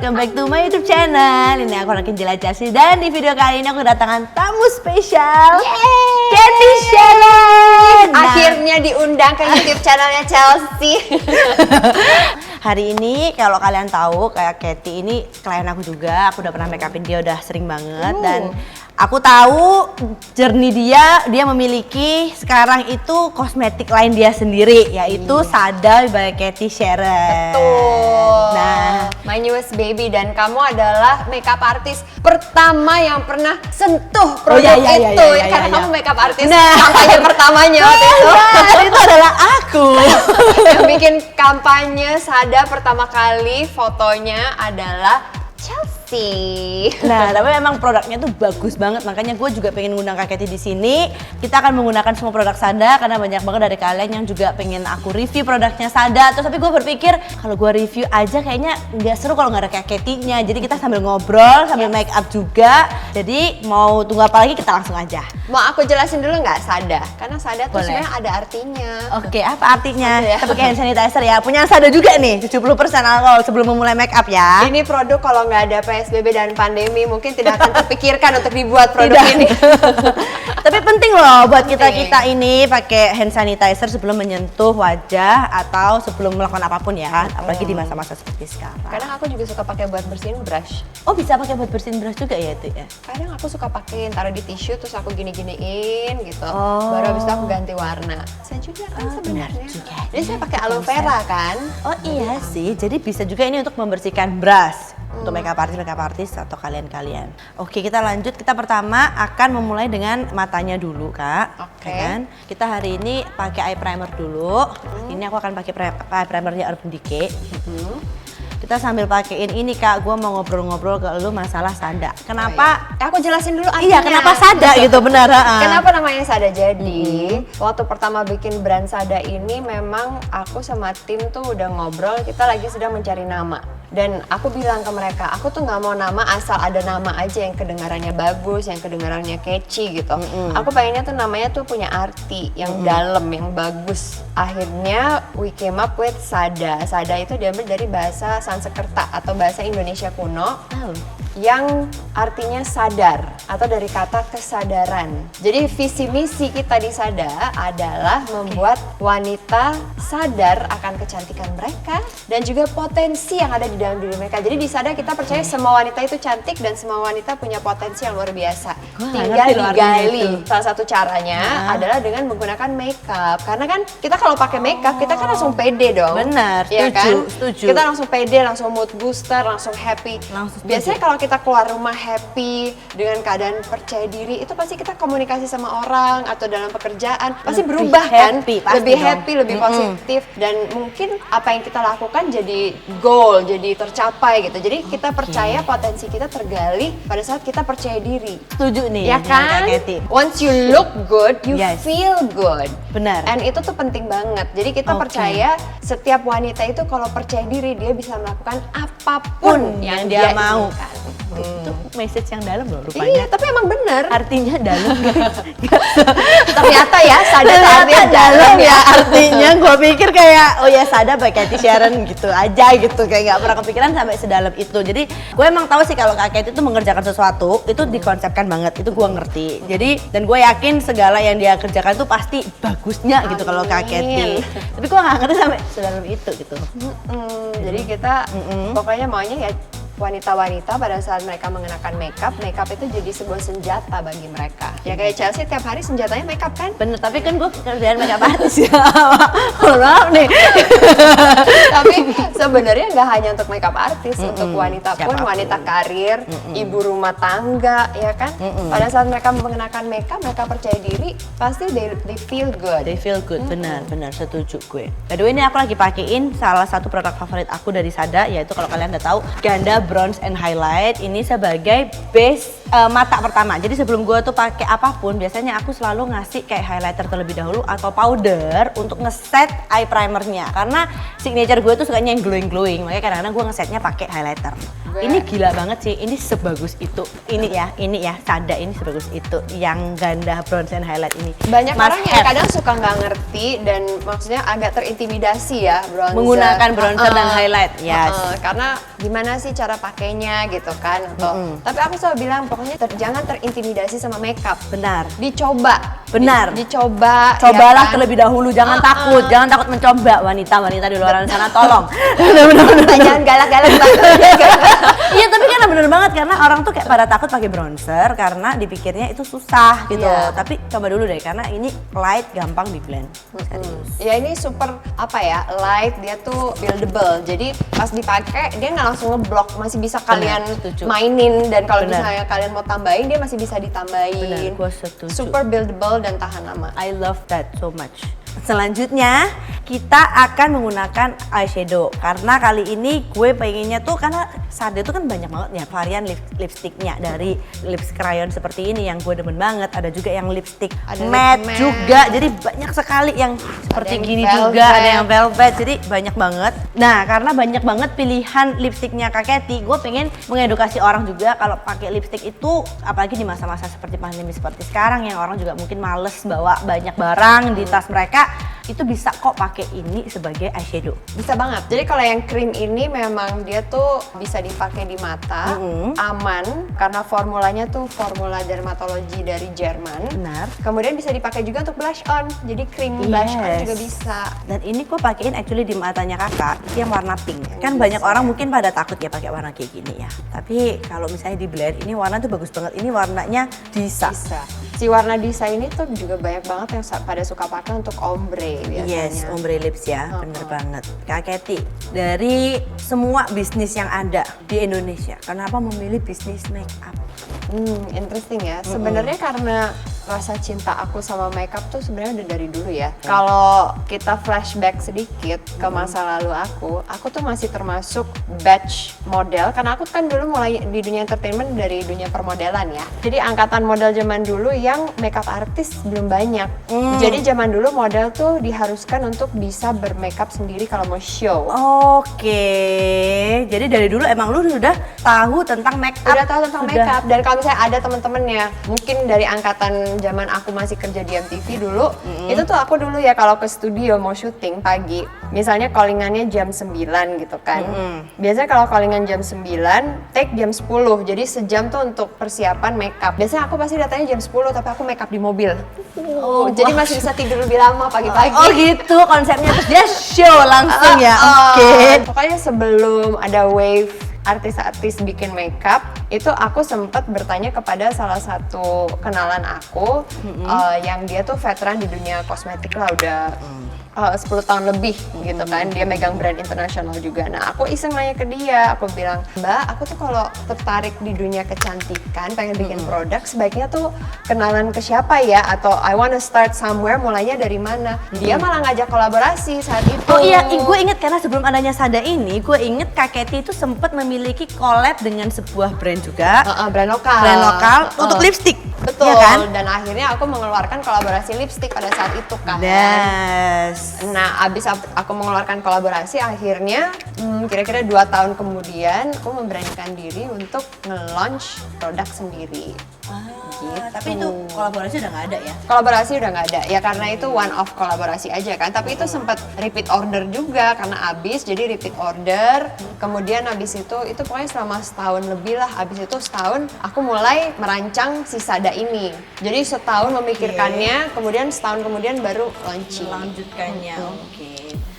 welcome back to my YouTube channel. Ini aku Rakin Jelajah sih, dan di video kali ini aku kedatangan tamu spesial, Cathy Sharon. Akhirnya diundang ke YouTube channelnya Chelsea. Hari ini kalau kalian tahu, kayak Cathy ini klien aku juga, aku udah pernah make upin dia, udah sering banget. Dan aku tahu journey dia memiliki sekarang itu kosmetik lain dia sendiri, yaitu Sada by Cathy Sharon. Betul. Nah, my newest baby, dan kamu adalah makeup artist pertama yang pernah sentuh produk itu. Karena kamu makeup artist kampanye pertamanya waktu itu. Itu adalah aku. Yang bikin kampanye Sada pertama kali fotonya adalah Chelsea. Nah, tapi memang produknya tuh bagus banget, makanya gue juga pengen ngundang Kak Cathy di sini. Kita akan menggunakan semua produk Sada karena banyak banget dari kalian yang juga pengen aku review produknya Sada. Terus tapi gue berpikir kalau gue review aja kayaknya nggak seru kalau nggak ada Kak Cathy-nya. Jadi kita sambil ngobrol, sambil make up juga. Jadi mau tunggu apa lagi, kita langsung aja. Mau aku jelasin dulu nggak Sada? Karena Sada tuh sebenarnya ada artinya. Oke, apa artinya? Kita pakai hand sanitizer ya. Punya Sada juga nih, 70% alkohol sebelum memulai make up ya. Ini produk kalau nggak ada PSBB dan pandemi mungkin tidak akan terpikirkan untuk dibuat produk ini. Tapi penting loh buat kita ini pakai hand sanitizer sebelum menyentuh wajah atau sebelum melakukan apapun ya, apalagi di masa-masa seperti sekarang. Kadang aku juga suka pakai buat bersihin brush. Oh, bisa pakai buat bersihin brush juga ya itu ya? Kadang aku suka pakai taruh di tisu terus aku gini-giniin gitu. Baru habis itu aku ganti warna. Bisa juga kan sebenarnya. Jadi saya pakai aloe vera kan. Oh iya sih, jadi bisa juga ini untuk membersihkan brush. Untuk makeup artist atau kalian-kalian. Oke, kita lanjut. Kita pertama akan memulai dengan matanya dulu, Kak. Oke. Kan? Kita hari ini pakai eye primer dulu. Ini aku akan pakai eye primernya Urban Decay. Kita sambil pakein ini, Kak, gue mau ngobrol-ngobrol ke lu masalah Sada. Kenapa? Aku jelasin dulu artinya. Iya, kenapa Sada gitu, benar. Kenapa namanya Sada? Jadi, waktu pertama bikin brand Sada ini memang aku sama tim tuh udah ngobrol, kita lagi sedang mencari nama. Dan aku bilang ke mereka, aku tuh nggak mau nama asal ada nama aja yang kedengarannya bagus, yang kedengarannya catchy gitu. Aku pengennya tuh namanya tuh punya arti yang dalam, yang bagus. Akhirnya we came up with Sada. Sada itu diambil dari bahasa Sanskerta atau bahasa Indonesia kuno. Yang artinya sadar atau dari kata kesadaran. Jadi visi misi kita di Sada adalah membuat wanita sadar akan kecantikan mereka dan juga potensi yang ada di dalam diri mereka. Jadi di Sada kita percaya semua wanita itu cantik dan semua wanita punya potensi yang luar biasa. Tinggal digali. Salah satu caranya adalah dengan menggunakan makeup. Karena kan kita kalau pakai makeup kita kan langsung pede dong. Benar, ya setuju. Kita langsung pede, langsung mood booster, langsung happy. Biasanya kalau kita keluar rumah happy dengan keadaan percaya diri, itu pasti kita komunikasi sama orang atau dalam pekerjaan pasti berubah kan, lebih happy, lebih positif, dan mungkin apa yang kita lakukan jadi goal, jadi tercapai gitu. Jadi kita percaya potensi kita tergali pada saat kita percaya diri. Setuju nih ya kan? Once you look good, you feel good. Benar. And itu tuh penting banget. Jadi kita percaya setiap wanita itu kalau percaya diri dia bisa melakukan apapun yang dia mau. Itu message yang dalam loh rupanya. Iya, tapi emang bener. Artinya dalam. Ternyata ya, Sada artinya dalam ya. Artinya gue pikir kayak, oh ya Sada by Cathy Sharon gitu aja gitu. Kayak gak pernah kepikiran sampai sedalam itu. Jadi gue emang tahu sih kalau Kak Cathy itu mengerjakan sesuatu, itu dikonsepkan banget, itu gue ngerti. Jadi, dan gue yakin segala yang dia kerjakan tuh pasti bagusnya gitu kalau Kak Cathy. Tapi gue gak ngerti sampai sedalam itu gitu. Jadi kita pokoknya maunya ya wanita-wanita pada saat mereka mengenakan makeup itu jadi sebuah senjata bagi mereka. Ya kayak Chelsea tiap hari senjatanya makeup kan? Bener, tapi kan gue kerjaan makeup artist ya. Maaf nih. Tapi sebenarnya nggak hanya untuk makeup artist, untuk wanita pun, wanita karir, ibu rumah tangga, ya kan? Pada saat mereka mengenakan makeup, mereka percaya diri, pasti they feel good. They feel good, benar, setuju gue. By the way, ini aku lagi pakein salah satu produk favorit aku dari Sada, yaitu kalau kalian udah tahu, Ganda Bronze and Highlight. Ini sebagai base mata pertama. Jadi sebelum gue tuh pakai apapun, biasanya aku selalu ngasih kayak highlighter terlebih dahulu atau powder untuk ngeset eye primernya. Karena signature gue tuh sukanya yang glowing, makanya kadang-kadang gue ngesetnya pakai highlighter. Ini gila banget sih, ini sebagus itu. Ini ya, Sada ini sebagus itu. Yang ganda bronze and highlight ini. Banyak Must orang yang have. kadang suka nggak ngerti dan maksudnya agak terintimidasi ya bronzer. Menggunakan bronzer dan highlight, yes. Karena gimana sih cara pakainya gitu kan? Tapi aku selalu bilang pokoknya jangan terintimidasi sama makeup. Benar. Dicoba. Benar. Dicoba. Cobalah ya kan? terlebih dahulu, jangan takut mencoba wanita-wanita di luar sana, tolong. Jangan galak-galak banget. Iya tapi karena bener banget, karena orang tuh kayak pada takut pakai bronzer karena dipikirnya itu susah gitu. Iya. Tapi coba dulu deh, karena ini light, gampang di blend. Serius. Ya ini super apa ya, light, dia tuh buildable. Jadi pas dipakai dia nggak langsung ngeblok, masih bisa kalian setuju. mainin, dan kalau Benar. misalnya kalian mau tambahin dia masih bisa ditambahin. Benar, gua setuju. Super buildable dan tahan lama. I love that so much. Selanjutnya kita akan menggunakan eyeshadow, karena kali ini gue pengennya tuh, karena Sada tuh kan banyak banget ya varian lipsticknya, dari lips crayon seperti ini yang gue demen banget, ada juga yang lipstick Ada matte lip matte. juga, jadi banyak sekali yang seperti yang gini velvet. juga, ada yang velvet, jadi banyak banget. Nah karena banyak banget pilihan lipsticknya Kak Katy, gue pengen mengedukasi orang juga kalau pakai lipstick itu, apalagi di masa-masa seperti pandemi seperti sekarang yang orang juga mungkin males bawa banyak barang di tas mereka, itu bisa kok pakai ini sebagai eyeshadow. Bisa banget. Jadi kalau yang krim ini memang dia tuh bisa dipakai di mata, aman karena formulanya tuh formula dermatologi dari Jerman. Benar. Kemudian bisa dipakai juga untuk blush on. Jadi krim blush on juga bisa. Dan ini gue pakein actually di matanya kakak, itu yang warna pink. Kan banyak orang mungkin pada takut ya pakai warna kayak gini ya. Tapi kalau misalnya di blend, ini warna tuh bagus banget. Ini warnanya Disa. Bisa. Si warna desain ini tuh juga banyak banget yang pada suka pakai untuk ombre biasanya. Yes, ombre lips ya, bener banget. Kak Katy, dari semua bisnis yang ada di Indonesia, kenapa memilih bisnis make up? Interesting ya. Sebenarnya karena rasa cinta aku sama makeup tuh sebenarnya udah dari dulu ya. Kalau kita flashback sedikit ke masa lalu aku tuh masih termasuk batch model, karena aku kan dulu mulai di dunia entertainment dari dunia permodelan ya. Jadi angkatan model zaman dulu yang makeup artist belum banyak. Jadi zaman dulu model tuh diharuskan untuk bisa bermakeup sendiri kalau mau show. Oke, jadi dari dulu emang lu sudah tahu tentang make up? Udah tahu tentang makeup. Dan kalau misalnya ada temen-temennya mungkin dari angkatan zaman aku masih kerja di MTV dulu, itu tuh aku dulu ya kalau ke studio mau syuting pagi, misalnya callingannya jam 9 gitu kan. Biasanya kalau callingan jam 9, take jam 10, jadi sejam tuh untuk persiapan makeup. Biasanya aku pasti datangnya jam 10 tapi aku makeup di mobil. Jadi masih bisa tidur lebih lama pagi-pagi. Oh gitu konsepnya, terus dia show langsung ya, oke. Pokoknya sebelum ada wave artis-artis bikin makeup, itu aku sempat bertanya kepada salah satu kenalan aku yang dia tuh veteran di dunia kosmetik lah, udah 10 tahun lebih gitu kan, dia megang brand internasional juga. Nah aku iseng nanya ke dia, aku bilang, Mbak, aku tuh kalau tertarik di dunia kecantikan, pengen bikin produk, sebaiknya tuh kenalan ke siapa ya? Atau I wanna start somewhere, mulainya dari mana? Dia malah ngajak kolaborasi saat itu. Oh iya, gue inget karena sebelum adanya Sada ini, gue inget Kak Katy itu sempat memiliki collab dengan sebuah brand juga, Brand lokal. brand lokal untuk lipstick. Betul, Iya kan? dan akhirnya aku mengeluarkan kolaborasi lipstick pada saat itu kan. Yes. Nah, abis aku mengeluarkan kolaborasi, akhirnya kira-kira 2 tahun kemudian aku memberanikan diri untuk nge-launch produk sendiri. Tapi itu kolaborasi udah nggak ada ya? Kolaborasi udah nggak ada, ya karena itu one off kolaborasi aja kan. Tapi itu sempat repeat order juga karena abis, jadi repeat order. Kemudian abis itu pokoknya selama setahun lebih lah. Abis itu setahun aku mulai merancang si Sada ini. Jadi setahun memikirkannya, kemudian setahun kemudian baru launching. Melanjutkannya, oke.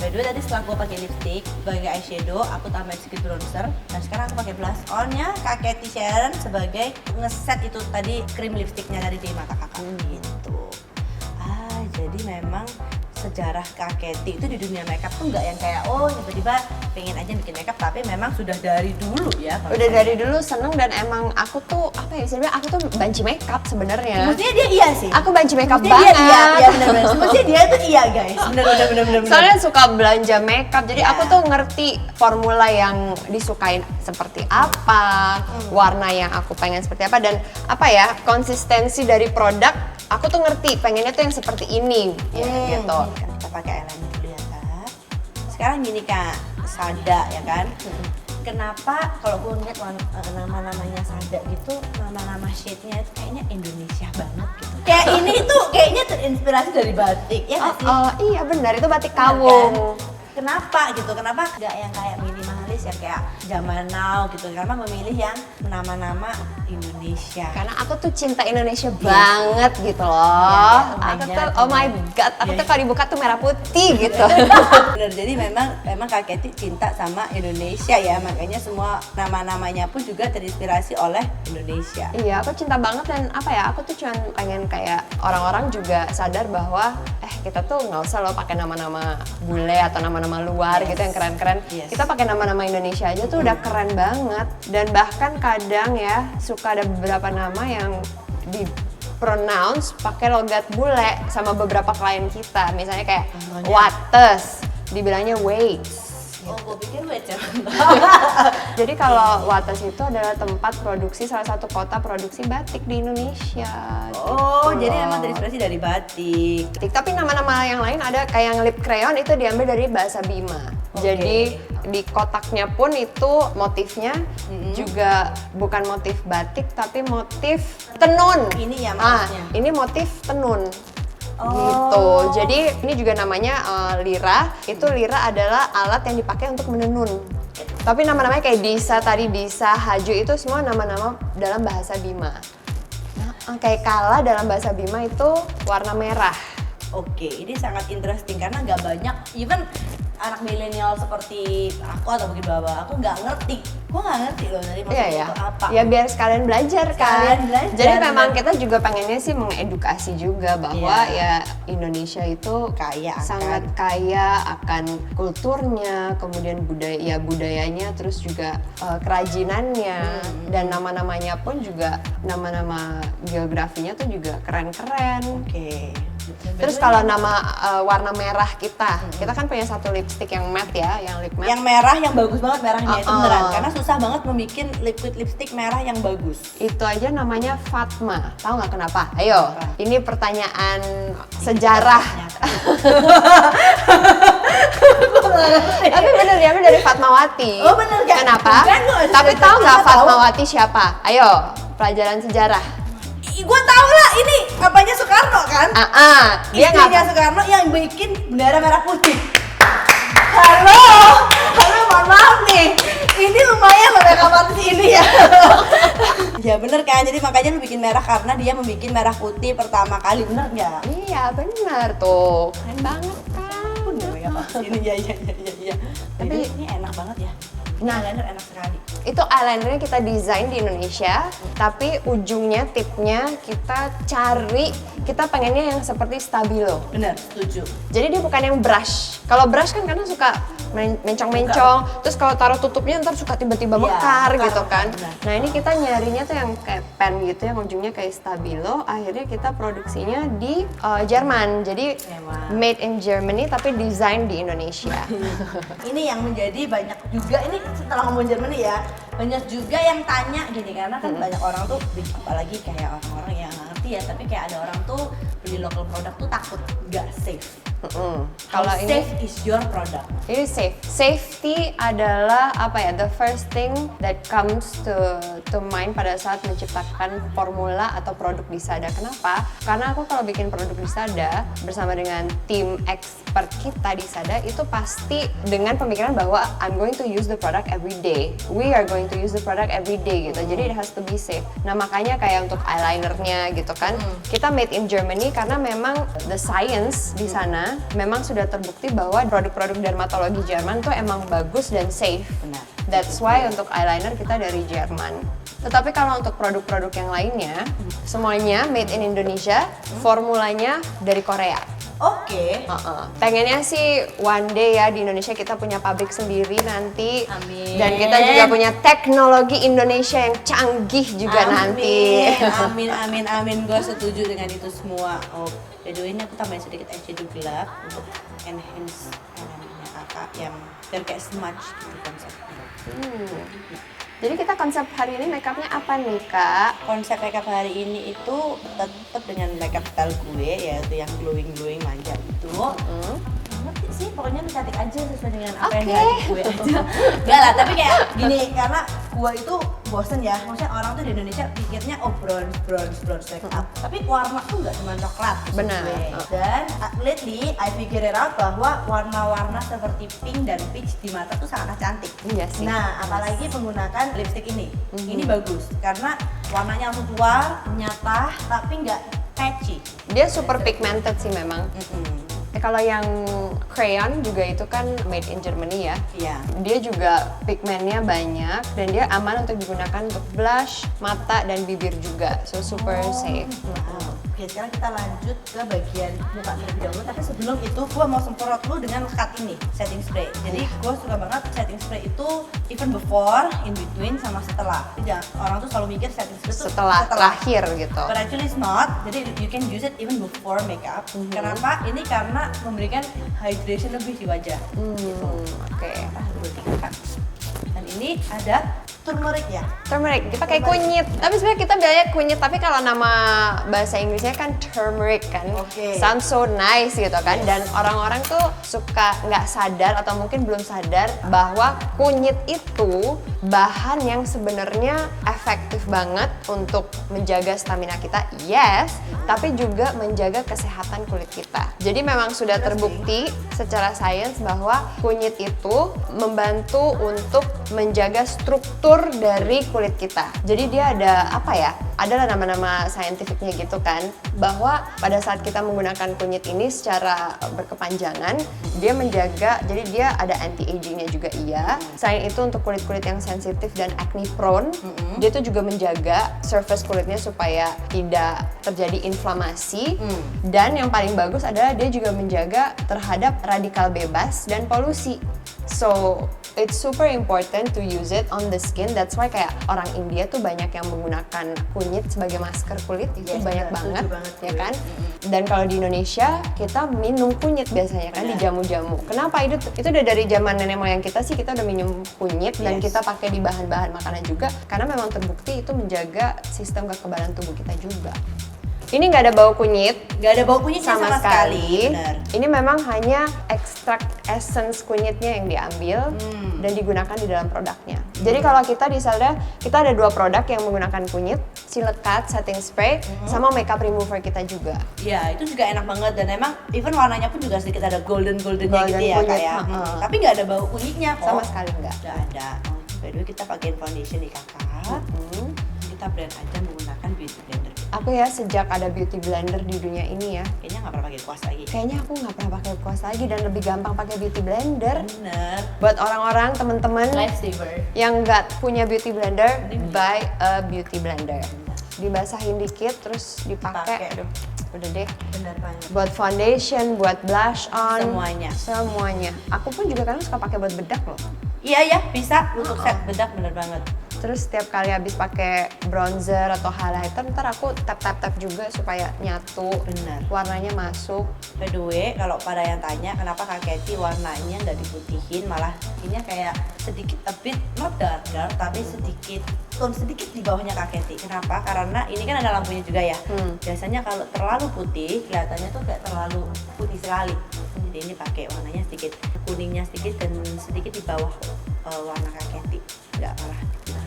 By the way tadi setelah gue pakai lipstick sebagai eyeshadow, aku tambahin sedikit bronzer. Dan sekarang aku pakai blush on-nya Kak Katy Sharon sebagai ngeset itu tadi krim lipsticknya dari di mata kakak gitu. Jadi memang sejarah Kak Katy itu di dunia makeup tuh nggak yang kayak oh tiba-tiba pengen aja bikin makeup, tapi memang sudah dari dulu ya. Udah dari dulu seneng, dan emang aku tuh apa ya, sebenarnya aku tuh banci makeup sebenarnya. Maksudnya dia iya sih. Aku banci makeup Maksudnya banget. Dia iya benar-benar. Maksudnya dia tuh iya guys. Benar. Soalnya suka belanja makeup, jadi aku tuh ngerti formula yang disukain seperti apa, warna yang aku pengen seperti apa, dan apa ya, konsistensi dari produk aku tuh ngerti pengennya tuh yang seperti ini gitu. Kita pakai eyeliner dulu ya Kak. Sekarang gini Kak, Sada ya kan. Kenapa kalau gue ngeliat nama-namanya Sada gitu, nama-nama shade-nya itu kayaknya Indonesia banget gitu. Kayak ini tuh kayaknya terinspirasi dari batik ya nggak sih? Iya benar, itu batik Bener kawung. kan? Kenapa gitu? Kenapa nggak yang kayak minimalis ya kayak zaman now gitu? Karena memilih yang nama-nama Indonesia. Karena aku tuh cinta Indonesia banget gitu loh. Aku tuh oh my god, aku tuh kalau dibuka tuh merah putih gitu. Bener, jadi memang Kak Katy cinta sama Indonesia ya, makanya semua nama-namanya pun juga terinspirasi oleh Indonesia. Iya, aku cinta banget, dan apa ya, aku tuh cuman pengen kayak orang-orang juga sadar bahwa kita tuh nggak usah loh pakai nama-nama bule atau nama-nama luar gitu yang keren-keren. Kita pakai nama-nama Indonesia aja tuh udah keren banget. Dan bahkan kadang ya suka ada beberapa nama yang di pronounce pakai logat bule sama beberapa klien kita. Misalnya kayak Wates, dibilangnya Waits. Oh, gue pikir baca. Jadi kalau Wates itu adalah tempat produksi, salah satu kota produksi batik di Indonesia. Oh, gitu jadi loh. emang terinspirasi dari batik. Tapi nama-nama yang lain ada kayak yang lip crayon itu diambil dari bahasa Bima. Jadi di kotaknya pun itu motifnya juga bukan motif batik tapi motif tenun. Ini ya maksudnya. Ini motif tenun. Gitu. Jadi ini juga namanya lira. Itu lira adalah alat yang dipakai untuk menenun. Tapi nama-namanya kayak Disa tadi, Disa, Haju itu semua nama-nama dalam bahasa Bima. Kayak Kala dalam bahasa Bima itu warna merah. Oke, ini sangat interesting karena nggak banyak, even anak milenial seperti aku atau mungkin bapak aku nggak ngerti. Gue nggak ngerti loh dari maksudnya itu apa. Ya biar sekalian belajar kan. Sekalian belajar. Jadi memang kita juga pengennya sih mengedukasi juga bahwa ya Indonesia itu sangat kaya akan kulturnya, kemudian budayanya, terus juga kerajinannya, dan nama-namanya pun juga nama-nama geografinya tuh juga keren-keren. Oke. Terus kalau nama warna merah kita kan punya satu lipstick yang matte ya, yang lip matte. Yang merah yang bagus banget merahnya itu beneran, karena susah banget membuat liquid lipstick merah yang bagus. Itu aja namanya Fatma. Tahu nggak kenapa? Ayo, ini pertanyaan sejarah. Tapi bener ya, dari Fatmawati. Oh bener kan? Kenapa? Bukan, tapi tahu nggak Fatmawati siapa? Ayo, pelajaran sejarah. Gue tau lah, ini apanya Soekarno kan? Dia istrinya Soekarno yang bikin bendera merah putih. Halo, mohon maaf nih. Ini lumayan loh makeup artist ini ya. Ya bener kan, jadi makanya lu bikin merah karena dia membuat merah putih pertama kali, bener nggak? Iya bener tuh, keren banget kan. Bener makeup artist ini, iya. Tapi ini enak banget ya. Nah, eyeliner enak sekali. Itu eyelinernya kita desain di Indonesia, tapi ujungnya, tipnya kita cari, kita pengennya yang seperti stabilo. Bener, setuju. Jadi dia bukan yang brush. Kalau brush kan kadang suka mencong-mencong, terus kalau taruh tutupnya ntar suka tiba-tiba mekar gitu kan. Nah ini kita nyarinya tuh yang kayak pen gitu, yang ujungnya kayak stabilo. Akhirnya kita produksinya di Jerman, jadi made in Germany tapi desain di Indonesia. Ini yang menjadi banyak juga, ini setelah ngomong Germany ya, banyak juga yang tanya gini, karena kan banyak orang tuh, apalagi kayak orang-orang yang nggak ngerti ya, tapi kayak ada orang tuh beli local product tuh takut nggak safe. Kalau ini safe is your product. Ini safe. Safety adalah apa ya? The first thing that comes to mind pada saat menciptakan formula atau produk di Sada. Kenapa? Karena aku kalau bikin produk di Sada bersama dengan tim expert kita di Sada itu pasti dengan pemikiran bahwa I'm going to use the product every day. We are going to use the product every day gitu. Jadi it has to be safe. Nah makanya kayak untuk eyelinernya gitu kan, kita made in Germany karena memang the science di sana memang sudah terbukti bahwa produk-produk dermatologi Jerman tuh emang bagus dan safe. Benar. That's why untuk eyeliner kita dari Jerman. Tetapi kalau untuk produk-produk yang lainnya, semuanya made in Indonesia, formulanya dari Korea. Oke. Pengennya sih one day ya di Indonesia kita punya pabrik sendiri nanti. Amin. Dan kita juga punya teknologi Indonesia yang canggih juga nanti. Amin. Gue setuju dengan itu semua. Oh, by the way ini aku tambahin sedikit eyeshadow gelap untuk enhance elemennya kakak yang biar kayak smudge gitu konsepnya. Jadi kita konsep hari ini makeupnya apa nih Kak? Konsep makeup hari ini itu tetap dengan makeup style gue, yaitu yang glowing manja itu. Ngerti sih, pokoknya lu cantik aja sesuai dengan apa yang di hati gue aja. Enggak lah, tapi kayak gini, karena gue itu bosen ya, maksudnya orang tuh di Indonesia pikirnya oh bronze makeup. Tapi warna tuh nggak cuma coklat. Benar. Dan lately I figure it out bahwa warna-warna seperti pink dan peach di mata tuh sangat cantik. Iya sih. Nah, apalagi menggunakan lipstick ini. Ini bagus karena warnanya langsung keluar, nyata, tapi nggak patchy. Dia super pigmented sih memang. Kalau yang crayon juga itu kan made in Germany ya. Iya. Dia juga pigmennya banyak dan dia aman untuk digunakan untuk blush, mata dan bibir juga. So super safe. Wow. Oke, sekarang kita lanjut ke bagian muka terlebih dahulu. Tapi sebelum itu, gua mau semprot dulu dengan cut ini, setting spray. Jadi gua suka banget setting spray itu even before, in between, sama setelah. Jadi orang tuh selalu mikir setting spray itu Setelah terakhir gitu. But actually it's not. Jadi you can use it even before makeup. Kenapa? Ini karena memberikan hydration lebih di wajah. Oke. Dan ini ada turmeric ya. Turmeric dipakai kunyit. Tapi sebenarnya kita bilangnya kunyit, tapi kalau nama bahasa Inggrisnya kan turmeric kan. Oke. Sounds so nice gitu kan. Dan orang-orang tuh suka nggak sadar atau mungkin belum sadar bahwa kunyit itu bahan yang sebenarnya efektif banget untuk menjaga stamina kita. Yes, tapi juga menjaga kesehatan kulit kita. Jadi memang sudah terbukti secara sains bahwa kunyit itu membantu untuk menjaga struktur dari kulit kita. Jadi dia ada apa ya? Adalah nama-nama saintifiknya gitu kan, bahwa pada saat kita menggunakan kunyit ini secara berkepanjangan, dia menjaga, jadi dia ada anti-agingnya juga iya. Selain itu untuk kulit-kulit yang sensitif dan acne prone, dia tuh juga menjaga surface kulitnya supaya tidak terjadi inflamasi. Dan yang paling bagus adalah dia juga menjaga terhadap radikal bebas dan polusi. So it's super important to use it on the skin. That's why kayak orang India tuh banyak yang menggunakan kunyit sebagai masker kulit. Itu banyak banget ya kan. Dan kalau di Indonesia kita minum kunyit biasanya kan di jamu-jamu. Kenapa itu udah dari zaman nenek moyang kita sih, kita udah minum kunyit dan kita pakai di bahan-bahan makanan juga karena memang terbukti itu menjaga sistem kekebalan tubuh kita juga. Ini nggak ada bau kunyit, Nggak ada bau kunyitnya sama sekali. Benar. Ini memang hanya ekstrak essence kunyitnya yang diambil dan digunakan di dalam produknya. Jadi kalau kita di Selda, kita ada 2 produk yang menggunakan kunyit, Silicate setting spray, sama makeup remover kita juga. Ya, itu juga enak banget dan emang even warnanya pun juga sedikit ada goldennya gitu ya kunyit, kayak. Tapi nggak ada bau kunyitnya kok. Sama sekali nggak. Nggak ada. By the way, kita pakai foundation nih kakak. Kita blend aja menggunakan beauty blender. Aku ya sejak ada beauty blender di dunia ini ya, Kayaknya nggak pernah pakai kuas lagi. kayaknya aku nggak pernah pakai kuas lagi dan lebih gampang pakai beauty blender. Bener. Buat orang-orang temen-temen Lifesaver. yang nggak punya beauty blender, buy a beauty blender. Dibasahin dikit terus dipakai. Dipakai. Aduh, udah deh. Bener banget. Buat foundation, buat blush on, Semuanya. Aku pun juga kadang suka pakai buat bedak loh. Iya ya, bisa untuk set bedak bener banget. Terus setiap kali habis pakai bronzer atau highlighter, ntar aku tap juga supaya nyatu, Benar. warnanya masuk. By the way, kalau pada yang tanya kenapa Kak Katy warnanya nggak diputihin, malah ini kayak sedikit a bit not dark, tapi sedikit tone sedikit di bawahnya Kak Katy. Kenapa? Karena ini kan ada lampunya juga ya. Biasanya kalau terlalu putih kelihatannya tuh kayak terlalu putih sekali. Jadi ini pakai warnanya sedikit kuningnya sedikit dan sedikit di bawah warna Kak Katy. Nggak malah.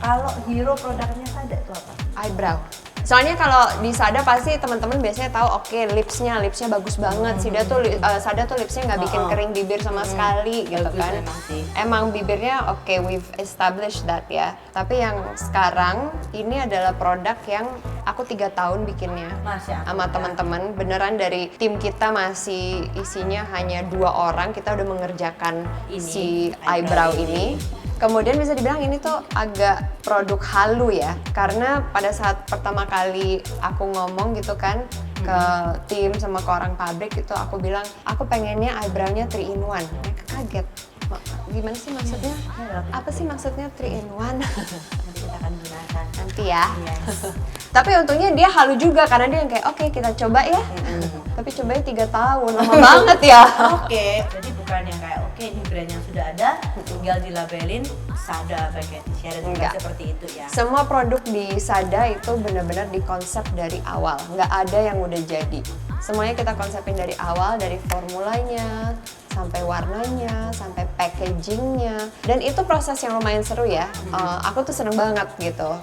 Kalau hero produknya Sada itu apa? Eyebrow. Soalnya kalau di Sada pasti teman-teman biasanya tahu oke, lipsnya bagus banget sih. Dia tuh Sada tuh lipsnya nggak bikin kering bibir sama sekali gitu Bagus kan. memang sih. Emang bibirnya oke, we've established that ya. Tapi yang sekarang ini adalah produk yang aku 3 tahun bikinnya Masya sama Allah. teman-teman. Beneran dari tim kita masih isinya hanya 2 orang, kita udah mengerjakan Ini, si eyebrow eyebrow ini. Kemudian bisa dibilang ini tuh agak produk halu ya, karena pada saat pertama kali aku ngomong gitu kan, ke tim sama ke orang pabrik itu aku bilang aku pengennya eyebrow-nya 3 in 1. Mereka kaget. Gimana sih maksudnya? Apa sih maksudnya 3 in 1? Nanti kita akan gunakan. Nanti ya. Yes. Tapi untungnya dia halu juga karena dia yang kayak oke, kita coba ya. Tapi cobanya 3 tahun, lama banget ya. Oke, jadi bukan yang kayak oke ini brand yang sudah ada, tinggal dilabelin Sada by Katy Sharon, Enggak. seperti itu ya. Semua produk di Sada itu benar-benar dikonsep dari awal, nggak ada yang udah jadi. Semuanya kita konsepin dari awal, dari formulanya, sampai warnanya, sampai packagingnya. Dan itu proses yang lumayan seru ya. Aku tuh seneng banget gitu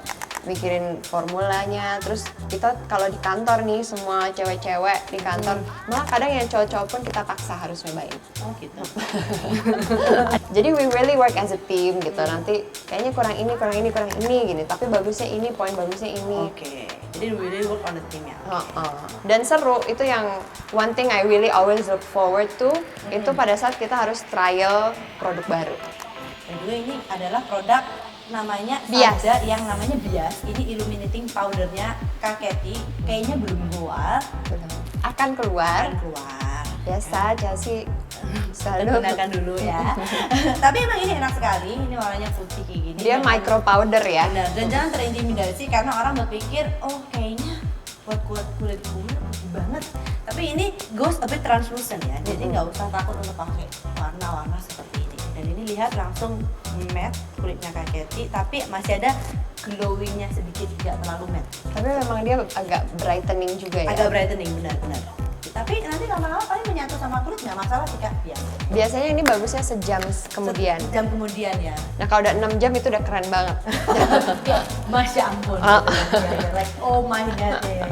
mikirin formulanya. Terus kita kalau di kantor nih, semua cewek-cewek di kantor, malah kadang yang cowok-cowok pun kita paksa harus nyobain. Oh gitu. Jadi we really work as a team gitu. Nanti kayaknya kurang ini gini. Tapi bagusnya ini, poin bagusnya ini. Oke. Jadi we really work on the team ya. Dan seru, itu yang one thing I really always look forward to, itu pada saat kita harus trial produk baru. Dan juga ini adalah produk namanya Bias. Sada yang namanya Bias. Ini illuminating powdernya Kak Katy. Kayaknya belum keluar, Akan keluar. akan keluar. Biasa, Chelsea Kita selalu gunakan dulu ya. Tapi emang ini enak sekali. Ini warnanya putih kayak gini. dia Dan micro powder ya. benar. Dan jangan terintimidasi karena orang berpikir, oh kayaknya buat kulit gue putih banget. Tapi ini goes a bit translucent ya. Jadi nggak usah takut untuk pakai warna-warna seperti ini. Dan ini lihat langsung matte kulitnya Kak Katy, tapi masih ada glowingnya sedikit, tidak terlalu matte. Tapi memang dia agak brightening juga ya. Agak brightening, benar-benar. Tapi nanti lama-lama paling menyatu sama kulit nggak masalah sih Kak. Biasa. Biasanya ini bagusnya sejam kemudian. Jam kemudian ya. Nah kalau udah 6 jam itu udah keren banget. Masya ampun. Like oh my god. Ya.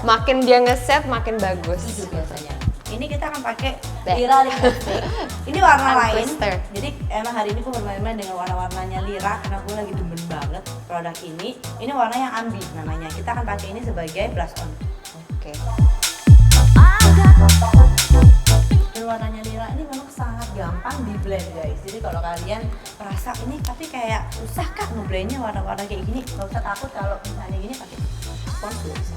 Makin dia ngeset makin bagus. Itu biasanya. Ini kita akan pakai Deh. Lira lipstick. Ini warna Tongue lain. twister. Jadi emang hari ini gue bermain-main dengan warna-warnanya Lira karena gue lagi demen banget produk ini. Ini warna yang ambi namanya. Kita akan pakai ini sebagai blush on. Oke. Dan warnanya Lira ini memang sangat gampang di blend guys. Jadi kalau kalian merasa ini tapi kayak susah kak ngeblendnya warna-warna kayak gini, nggak usah takut kalau misalnya gini pakai spons juga bisa.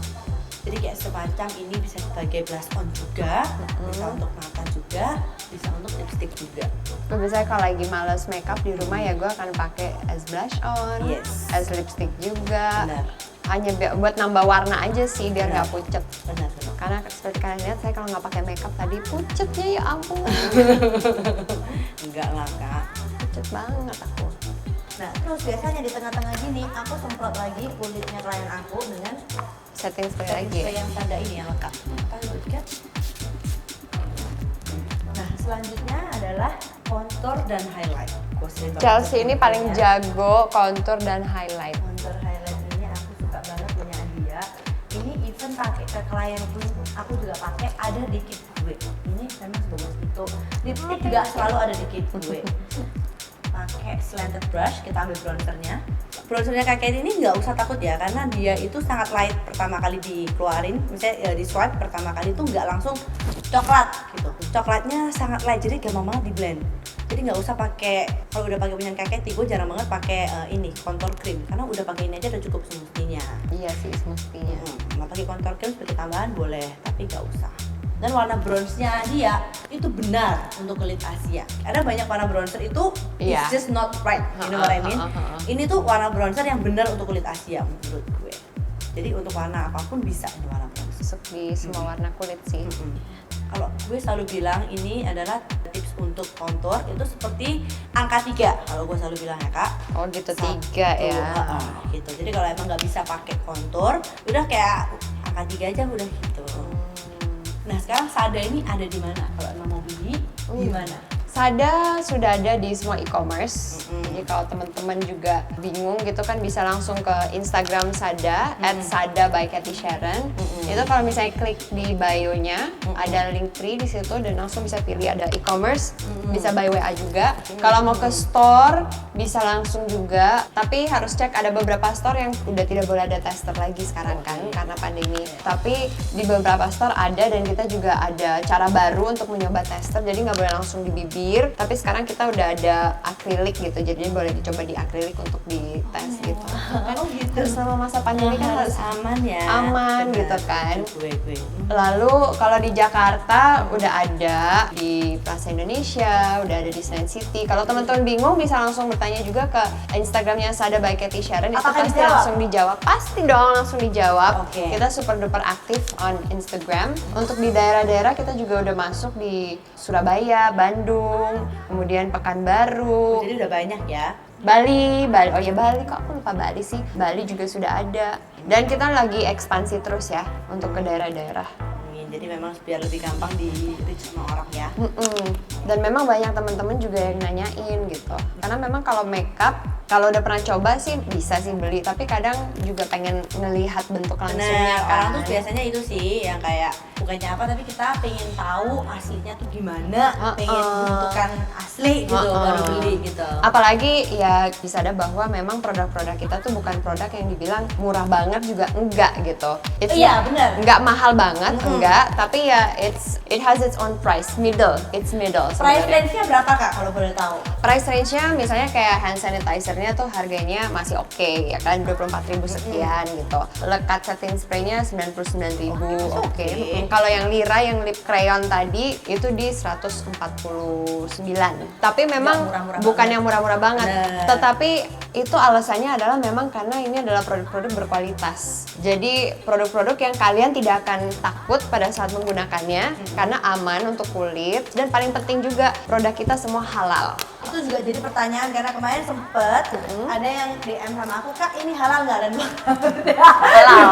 Jadi kayak semacam ini bisa sebagai blush on juga, bisa untuk mata juga, bisa untuk lipstick juga. Biasanya kalau lagi males makeup di rumah ya gue akan pakai as blush on, Yes. as lipstick juga. Benar. Hanya buat nambah warna aja sih biar nggak pucet. Benar. Karena seperti kalian lihat saya kalau nggak pakai makeup tadi pucetnya ya ampun. Enggak lah kak. Pucet banget aku. Nah terus biasanya di tengah-tengah gini aku semprot lagi kulitnya klien aku dengan Setting spray setting lagi. spray yang Sada ini yang lengkap. Kita lihat. Nah selanjutnya adalah contour dan highlight. Gua sering banget Chelsea ini paling pakai jago contour dan highlight. contour highlight ini aku suka banget punya dia. Ini even pakai ke klien pun aku juga pakai, ada di kit gue. Ini memang sebagus itu. Lipstick juga selalu ada di kit gue. Pakai slanted brush, kita ambil bronzernya. Bronzernya Kak Katy ini nggak usah takut ya, karena dia itu sangat light pertama kali dikeluarin. Misalnya di swipe pertama kali itu nggak langsung coklat gitu. Coklatnya sangat light, jadi gampang banget di blend. Jadi nggak usah pakai, kalau udah pakai punya Kak Katy, gue jarang banget pakai ini contour cream, karena udah pakai ini aja udah cukup semestinya. Iya sih semestinya. Mau pakai contour cream sebagai tambahan boleh, tapi nggak usah. Dan warna bronze-nya dia itu benar untuk kulit Asia. Karena banyak warna bronzer itu Iya. it's just not right, you know what I mean? Ini tuh warna bronzer yang benar untuk kulit Asia menurut gue. Jadi untuk warna apapun bisa ini warna bronzer. Masuk di semua warna kulit sih. Kalau gue selalu bilang ini adalah tips untuk contour itu seperti angka 3. Kalau gue selalu bilang ya kak. Oh gitu, 3 Satu, ya. gitu. Jadi kalau emang nggak bisa pakai contour, udah kayak angka 3 aja udah gitu. Nah sekarang Sada ini ada di mana? Kalau emang mau beli, di mana? Sada sudah ada di semua e-commerce. Jadi kalau teman-teman juga bingung gitu kan bisa langsung ke Instagram Sada @sada by Katy Sharon. Itu kalau misalnya klik di bio-nya ada link tree di situ dan langsung bisa pilih ada e-commerce, bisa by WA juga. Kalau mau ke store bisa langsung juga, tapi harus cek ada beberapa store yang udah tidak boleh ada tester lagi sekarang kan karena pandemi. Tapi di beberapa store ada dan kita juga ada cara baru untuk mencoba tester, jadi nggak boleh langsung di bibir. bibir, tapi sekarang kita udah ada akrilik gitu, jadi boleh dicoba di akrilik untuk dites gitu. Kan gitu. selama masa pandemi kan harus aman ya. aman Bener. gitu kan. Gue. Lalu kalau di Jakarta udah ada di Plaza Indonesia, udah ada di Senayan City. Kalau teman-teman bingung bisa langsung bertanya juga ke Instagramnya Sada by Katy Sharon, itu Apakah pasti dijawab? langsung dijawab. Pasti dong langsung dijawab. Oke. Kita super duper aktif on Instagram. Untuk di daerah-daerah kita juga udah masuk di Surabaya, Bandung, kemudian Pekanbaru, Jadi udah banyak ya. Bali, oh ya Bali, kok aku lupa Bali sih. Bali juga sudah ada. Dan kita lagi ekspansi terus ya untuk ke daerah-daerah. Jadi memang biar lebih gampang di reach sama orang ya. Dan memang banyak teman-teman juga yang nanyain gitu. Karena memang kalau makeup, kalau udah pernah coba sih bisa sih beli, tapi kadang juga pengen ngelihat bentuk langsungnya Nah, kan. orang tuh biasanya itu sih yang kayak bukannya apa tapi kita pengen tahu aslinya tuh gimana, pengen bentukan asli gitu baru beli gitu. Apalagi ya bisa ada bahwa memang produk-produk kita tuh bukan produk yang dibilang murah banget juga enggak gitu. Iya, bener. Enggak mahal banget, enggak, tapi ya it has its own price, it's middle Price sebenarnya. range-nya berapa Kak kalau boleh tahu? Price range-nya misalnya kayak hand sanitizer-nya tuh harganya masih oke ya kan, 24.000 sekian gitu. Lekat setting spray-nya 99.000, oke. Kalau yang Lira yang lip crayon tadi itu di 149. Tapi memang murah-murah bukan banget. yang murah-murah banget. Bener. Tetapi itu alasannya adalah memang karena ini adalah produk-produk berkualitas. Jadi produk-produk yang kalian tidak akan takut pada saat menggunakannya karena aman untuk kulit, dan paling penting juga produk kita semua halal. Itu juga jadi pertanyaan karena kemarin sempet ada yang DM sama aku, Kak ini halal nggak? Dan Halal.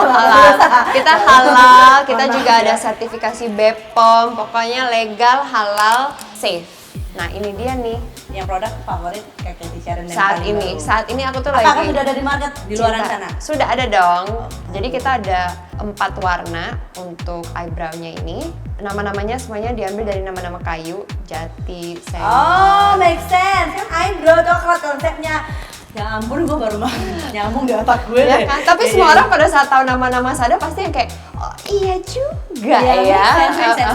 Kita halal, kita Mohon juga maaf ada ya. sertifikasi BPOM, pokoknya legal, halal, safe. Nah ini dia nih yang produk favorit Kak Katy Sharon yang saat paling ini. baru. Saat ini aku tuh Apakah lagi sudah ada di market di luaran cinta. sana? Sudah ada dong. Jadi kita ada 4 warna untuk eyebrow-nya ini. Nama-namanya semuanya diambil dari nama-nama kayu, jati, sen. Oh, make sense. Kan eyebrow coklat konsepnya. Ya ampun, gue baru mau nyambung di otak gue Ya deh. kan? Tapi Ya, semua ya, orang pada saat tahu nama-nama Sada pasti yang kayak, oh iya juga ya. ya.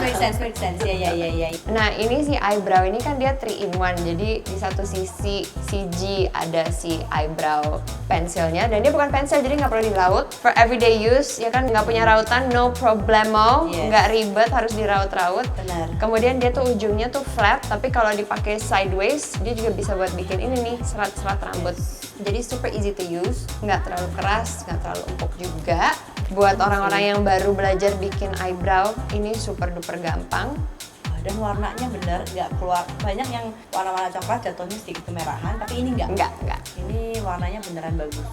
Make sense. Ya. Nah ini si eyebrow ini kan dia 3 in 1, jadi di satu sisi CG ada si eyebrow pensilnya, dan dia bukan pensil jadi nggak perlu diraut, for everyday use ya kan, nggak punya rautan, no problemo, Yes. nggak ribet harus diraut-raut. Benar. Kemudian dia tuh ujungnya tuh flat, tapi kalau dipakai sideways dia juga bisa buat bikin ini nih serat-serat rambut. Jadi super easy to use, nggak terlalu keras, nggak terlalu empuk juga. Buat orang-orang yang baru belajar bikin eyebrow, ini super duper gampang. Dan warnanya bener nggak keluar, banyak yang warna-warna coklat jatuhnya sedikit kemerahan, tapi ini nggak. Enggak. Ini warnanya beneran bagus.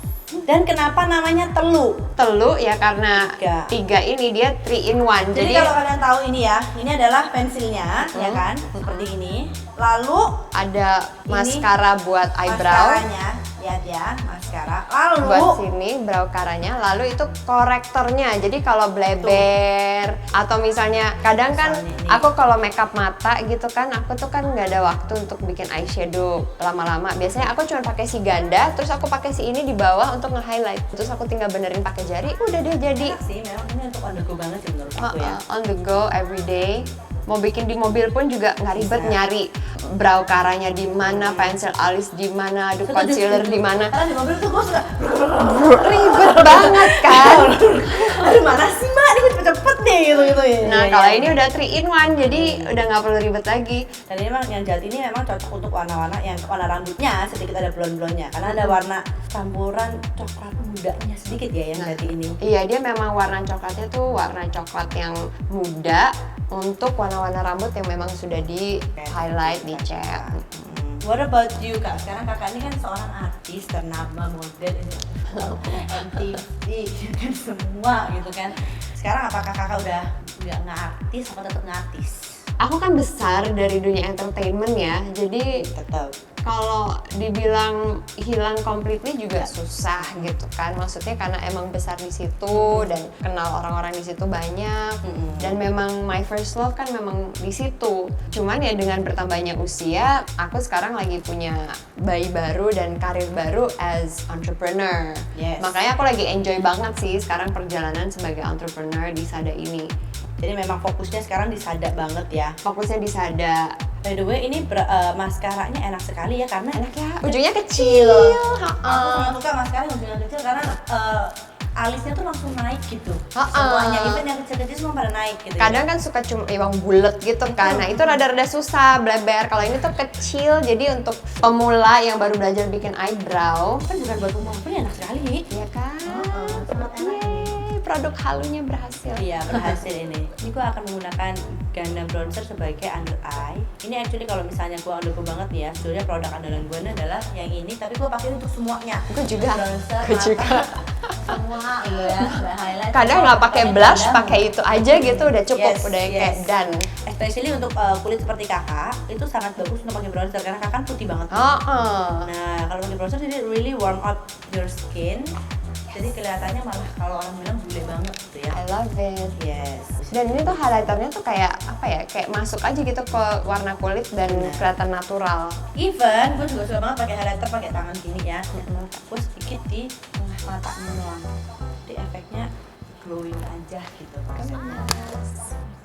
Dan kenapa namanya telu? Telu ya karena Tiga. 3 ini dia 3 in 1. Jadi kalau kalian tahu ini ya, ini adalah pensilnya, ya kan? Seperti ini. Lalu ada ini maskara buat eyebrow. maskaranya, lihat ya, maskara. Lalu Buat sini brow karanya, lalu itu korektornya. Jadi kalau bleber atau misalnya kadang kan Misalnya ini. aku kalau makeup mata gitu kan, aku tuh kan nggak ada waktu untuk bikin eyeshadow lama-lama. Biasanya aku cuma pakai si ganda, terus aku pakai si ini di bawah untuk nge-highlight. Terus aku tinggal benerin pakai jari, udah deh jadi. enak sih, memang ini untuk on the go banget sih menurut aku ya. On the go every day. Mau bikin di mobil pun juga nggak ribet Bisa. nyari brow karanya di mana, pensil alis di mana, aduh concealer di mana. Karena di mobil tuh gue suka Ribet banget kan. aduh mana sih mbak, ini cepet deh gitu ya. Nah Iya, kalau iya. ini udah 3 in 1, jadi udah nggak perlu ribet lagi. Dan ini memang yang jati ini memang cocok untuk warna-warna yang warna rambutnya sedikit ada blond-blondnya, karena ada warna campuran coklat mudanya sedikit ya yang jati ini. Iya, dia memang warna coklatnya tuh warna coklat yang muda untuk warna-warna rambut yang memang sudah di highlight, dicat. What about you Kak? Sekarang kakak ini kan seorang artis ternama, model, MTV, kan semua gitu kan. Sekarang apakah kakak udah nggak ngartis atau tetap ngartis? Aku kan besar dari dunia entertainment ya, jadi Tetap. kalau dibilang hilang completely juga susah gitu kan. Maksudnya karena emang besar di situ dan kenal orang-orang di situ banyak, dan memang my first love kan memang di situ. Cuman ya dengan bertambahnya usia, aku sekarang lagi punya bayi baru dan karir baru as entrepreneur. Yes. Makanya aku lagi enjoy banget sih sekarang perjalanan sebagai entrepreneur di Sada ini. Jadi memang fokusnya sekarang di Sada banget ya. Fokusnya di Sada. By the way, ini maskaranya enak sekali ya karena Enak ya, ujungnya kecil. Aku sangat suka maskara yang ujungnya kecil karena alisnya tuh langsung naik gitu. Semuanya, even yang kecil-kecil semua pada naik gitu. Kadang kan suka cuma yang bulat gitu kan, nah itu rada-rada susah, bleber. Kalau ini tuh kecil, jadi untuk pemula yang baru belajar bikin eyebrow, kan bukan buat umum, ini enak sekali. ya kan? Sangat enak. Yeay, produk halunya berhasil. Iya, berhasil ini. Ini gue akan menggunakan Ganda bronzer sebagai under eye. Ini actually kalau misalnya gue undergo banget nih ya, sebenarnya produk andalan gue adalah yang ini, tapi gue pakai untuk semuanya. Gue juga. Bronzer, Gue juga. semua gitu ya, highlight. Kadang nggak pakai blush, pakai itu aja gitu udah cukup, Yes, udah kayak yes. done. Especially untuk kulit seperti kakak, itu sangat bagus untuk pakai bronzer karena kakak kan putih banget. Nah, kalau pakai bronzer jadi really warm up your skin. Jadi kelihatannya malah kalau orang bilang bule banget gitu ya. I love it. Yes. Dan ini tuh highlighternya tuh kayak apa ya? Kayak masuk aja gitu ke warna kulit dan kelihatan natural. Even gue juga suka banget pakai highlighter pakai tangan gini ya. Gue sedikit di tengah matanya doang. Jadi efeknya glowing aja gitu.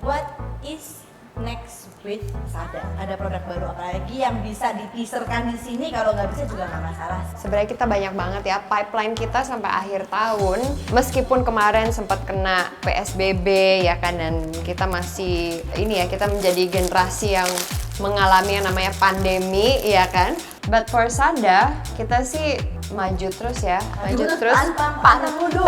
What is next with Sada? Ada produk baru apa lagi yang bisa diteaserkan di sini? Kalau nggak bisa juga nggak masalah. Sebenarnya kita banyak banget ya pipeline kita sampai akhir tahun. Meskipun kemarin sempat kena PSBB ya kan, dan kita masih ini ya, kita menjadi generasi yang mengalami yang namanya pandemi ya kan. But for Sada, kita sih maju terus ya, maju terus, pantang mundur.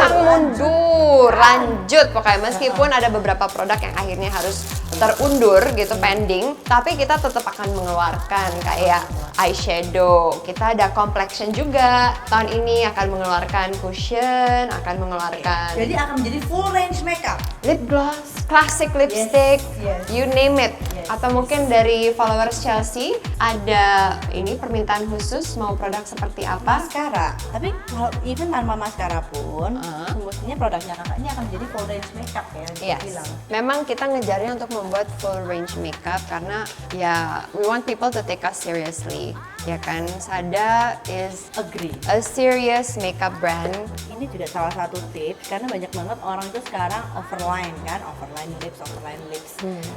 Lanjut pokoknya. Meskipun ada beberapa produk yang akhirnya harus terundur gitu, pending, tapi kita tetap akan mengeluarkan kayak eyeshadow. Kita ada complexion juga. Tahun ini akan mengeluarkan cushion, akan mengeluarkan Jadi akan menjadi full range makeup. lip gloss, classic lipstick, yes. you name it. Yes. Atau mungkin dari followers Chelsea ada ini permintaan khusus mau produk seperti apa? Maskara. Tapi kalau even tanpa maskara pun, semestinya produknya kakak ini akan menjadi full range makeup ya. Yes. Bilang. Memang kita ngejarnya untuk membuat full range makeup karena ya we want people to take us seriously. Ya kan, Sada is Agree. a serious makeup brand. Ini juga salah satu tips karena banyak banget orang itu sekarang overline kan, overline lips.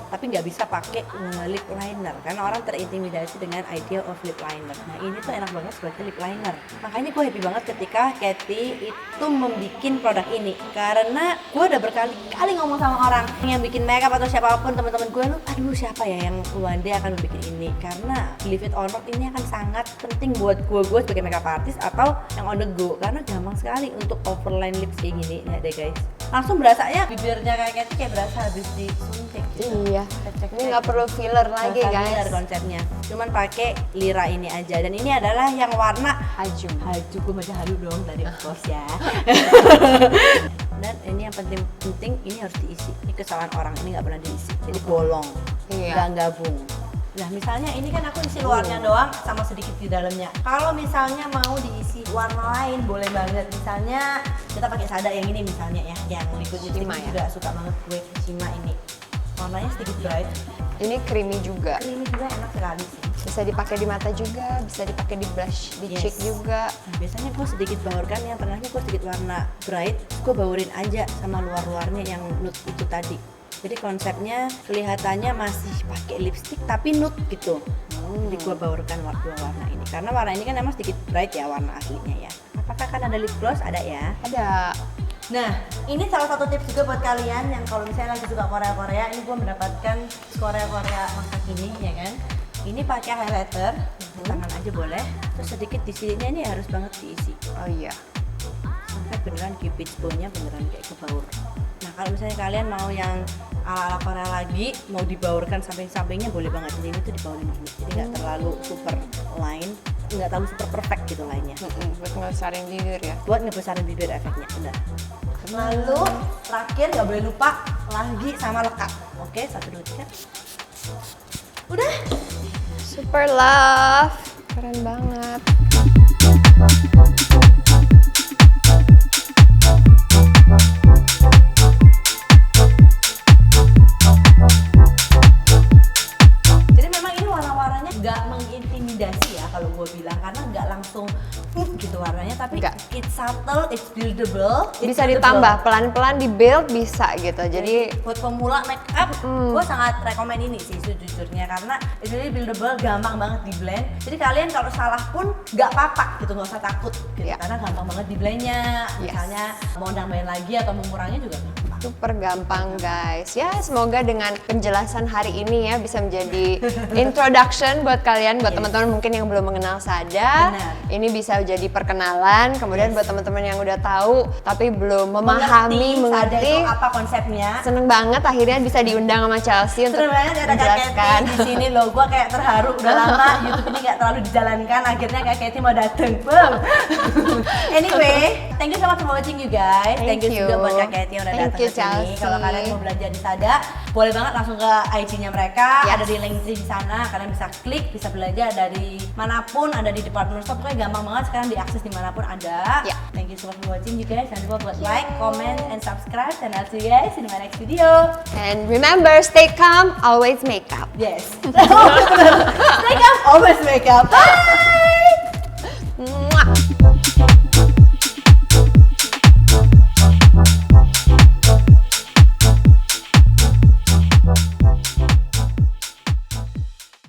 Tapi nggak bisa pakai lip liner karena orang terintimidasi dengan idea of lip liner. Nah ini tuh enak banget sebagai lip liner. Makanya gue happy banget ketika Katy itu membuat produk ini karena gue udah berkali-kali ngomong sama orang yang bikin makeup atau siapapun teman-teman gue, lu aduh siapa ya yang one day akan bikin ini, karena believe it or not ini akan sangat penting buat gue sebagai makeup artist atau yang on the go karena gampang sekali untuk overline lips kayak gini. Lihat deh guys, langsung berasanya bibirnya kayak Katy kayak berasa habis disuntik gitu. Iya. Ini nggak perlu filler lagi Nggak guys. filler konsepnya, cuman pakai lira ini aja, dan ini adalah yang warna Hajum. haju. Gue baca halu dong tadi of course ya. Dan ini yang penting ini harus diisi. Ini kesalahan orang, ini nggak pernah diisi, jadi bolong, Iya. nggak gabung. Nah misalnya ini kan aku isi luarnya doang sama sedikit di dalamnya. Kalau misalnya mau diisi warna lain boleh banget. Misalnya kita pakai Sada yang ini misalnya ya, yang liquid lipstick Shima ya? juga suka banget gue, Shima ini. Warnanya sedikit bright, Ini creamy juga. creamy juga enak sekali sih. Bisa dipakai di mata juga, bisa dipakai di blush, di Yes. cheek juga. Nah, biasanya gue sedikit baurkan, yang tengahnya gue sedikit warna bright, gue baurin aja sama luar-luarnya yang nude itu tadi. Jadi konsepnya kelihatannya masih pakai lipstick tapi nude gitu. Jadi gue baurkan dua warna ini karena warna ini kan emang sedikit bright ya warna aslinya ya. Apakah kan ada lip gloss? Ada ya. Ada. Nah, ini salah satu tips juga buat kalian yang kalau misalnya lagi suka Korea-Korea, ini gue mendapatkan Korea-Korea masa kini ya kan. Ini pakai highlighter, di tangan aja boleh. Terus sedikit di sininya ini harus banget diisi. Oh iya. Sampai beneran cupid bow-nya beneran kayak kebaur. Nah, kalau misalnya kalian mau yang ala-ala Korea lagi, mau dibaurkan samping-sampingnya boleh banget. Jadi ini tuh dibaurin dulu. Jadi nggak terlalu super line, nggak terlalu super perfect gitu lainnya. Buat ngebesarin bibir ya. Buat ngebesarin bibir efeknya, benar. Lalu terakhir nggak boleh lupa lagi sama lekat. Oke, 1, 2, 3. Udah. Super love. Keren banget. Jadi memang ini warna-warnanya nggak mengintimidasi ya. kalau gue bilang, karena nggak langsung gitu warnanya, tapi Nggak. it's subtle, it's buildable, Bisa ditambah pelan-pelan di build bisa gitu. Jadi buat pemula makeup, gue sangat rekomen ini sih sejujurnya, karena it's really buildable, gampang banget di blend. Jadi kalian kalau salah pun nggak apa-apa gitu, nggak usah takut gitu, Iya. karena gampang banget di blendnya. Yes. Misalnya mau nambahin lagi atau mengurangi juga gampang. super gampang guys. Ya semoga dengan penjelasan hari ini ya bisa menjadi introduction buat kalian, buat Yes. teman-teman mungkin yang belum mengenal Sada. Benar. Ini bisa jadi perkenalan. Kemudian buat teman-teman yang udah tahu tapi belum memahami, Sada mengerti. itu apa konsepnya. Seneng banget akhirnya bisa diundang sama Chelsea untuk Seru banget ada Kak menjelaskan. Katy di sini loh, gue kayak terharu, udah lama YouTube ini nggak terlalu dijalankan, akhirnya Kak Katy mau dateng. Boom. Anyway, thank you so much for watching you guys. Thank Thank you you. juga buat Kak Katy yang udah Thank datang you, ke sini. Chelsea. Kalau kalian mau belajar di Sada, boleh banget langsung ke IG-nya mereka, Yes. ada di link di sana. Kalian bisa klik, bisa belajar dari manapun, ada di department store, pokoknya gampang banget sekarang diakses dimanapun ada. Yeah. Thank you so much for watching you guys. Jangan lupa buat like, comment, and subscribe. And I'll see you guys in my next video. And remember, stay calm, always make up. Yes. Stay calm, always wake up. Bye.